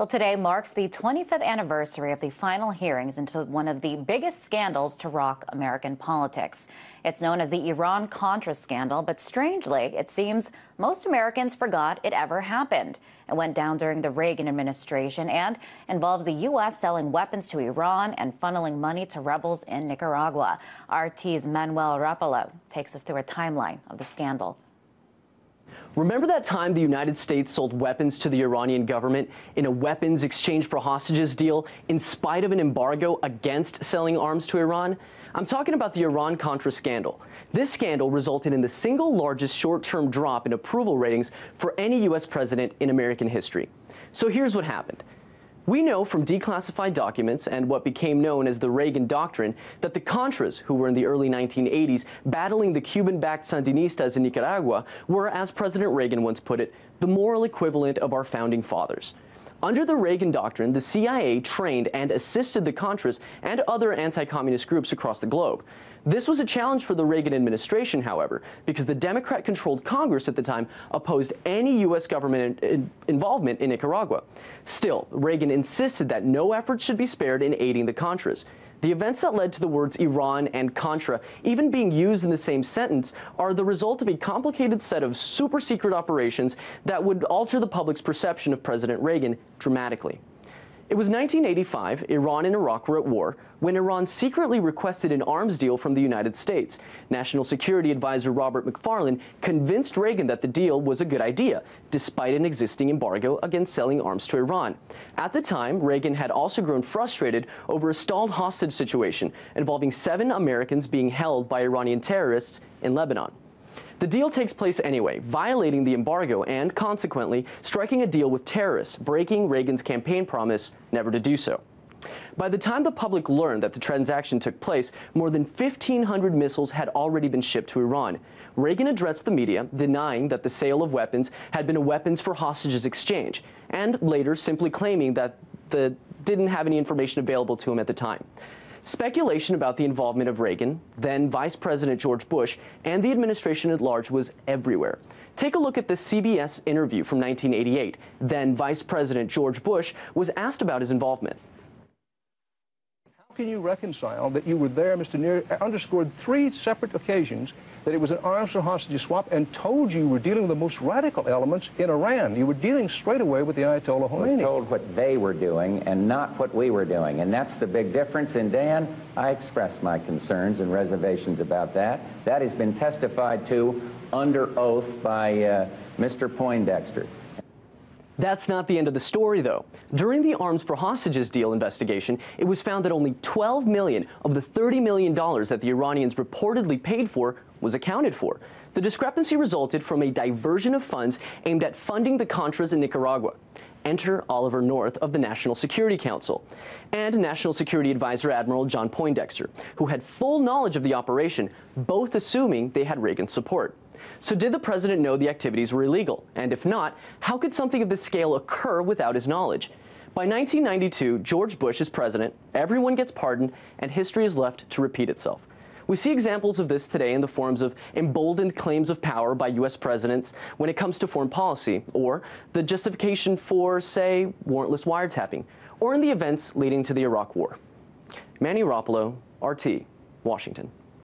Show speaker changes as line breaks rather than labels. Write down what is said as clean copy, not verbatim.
Well, today marks the 25th anniversary of the final hearings into one of the biggest scandals to rock American politics. It's known as the Iran-Contra scandal, but strangely, it seems most Americans forgot it ever happened. It went down during the Reagan administration and involves the U.S. selling weapons to Iran and funneling money to rebels in Nicaragua. RT's Manuel Rapalo takes us through a timeline of the scandal.
Remember that time the United States sold weapons to the Iranian government in a weapons exchange for hostages deal in spite of an embargo against selling arms to Iran? I'm talking about the Iran-Contra scandal. This scandal resulted in the single largest short-term drop in approval ratings for any U.S. president in American history. So here's what happened. We know from declassified documents and what became known as the Reagan Doctrine that the Contras, who were in the early 1980s battling the Cuban-backed Sandinistas in Nicaragua, were, as President Reagan once put it, the moral equivalent of our founding fathers. Under the Reagan Doctrine, the CIA trained and assisted the Contras and other anti-communist groups across the globe. This was a challenge for the Reagan administration, however, because the Democrat-controlled Congress at the time opposed any U.S. government involvement in Nicaragua. Still, Reagan insisted that no efforts should be spared in aiding the Contras. The events that led to the words Iran and Contra even being used in the same sentence are the result of a complicated set of super-secret operations that would alter the public's perception of President Reagan dramatically. It was 1985, Iran and Iraq were at war, when Iran secretly requested an arms deal from the United States. National Security Advisor Robert McFarlane convinced Reagan that the deal was a good idea, despite an existing embargo against selling arms to Iran. At the time, Reagan had also grown frustrated over a stalled hostage situation involving 7 Americans being held by Iranian terrorists in Lebanon. The deal takes place anyway, violating the embargo and, consequently, striking a deal with terrorists, breaking Reagan's campaign promise never to do so. By the time the public learned that the transaction took place, more than 1,500 missiles had already been shipped to Iran. Reagan addressed the media, denying that the sale of weapons had been a weapons for hostages exchange, and later simply claiming that didn't have any information available to him at the time. Speculation about the involvement of Reagan, then Vice President George Bush, and the administration at large was everywhere. Take a look at the CBS interview from 1988. Then Vice President George Bush was asked about his involvement.
How can you reconcile that you were there, Mr. Neer underscored 3 separate occasions that it was an arms for hostages swap and told you were dealing with the most radical elements in Iran. You were dealing straight away with the Ayatollah Khomeini.
I was told what they were doing and not what we were doing, and that's the big difference. And Dan, I expressed my concerns and reservations about that. That has been testified to under oath by Mr. Poindexter.
That's not the end of the story, though. During the arms for hostages deal investigation, it was found that only $12 million of the $30 million that the Iranians reportedly paid for was accounted for. The discrepancy resulted from a diversion of funds aimed at funding the Contras in Nicaragua. Enter Oliver North of the National Security Council, and National Security Advisor Admiral John Poindexter, who had full knowledge of the operation, both assuming they had Reagan's support. So did the president know the activities were illegal? And if not, how could something of this scale occur without his knowledge? By 1992, George Bush is president, everyone gets pardoned, and history is left to repeat itself. We see examples of this today in the forms of emboldened claims of power by U.S. presidents when it comes to foreign policy, or the justification for, say, warrantless wiretapping, or in the events leading to the Iraq War. Manny Rapalo, RT, Washington.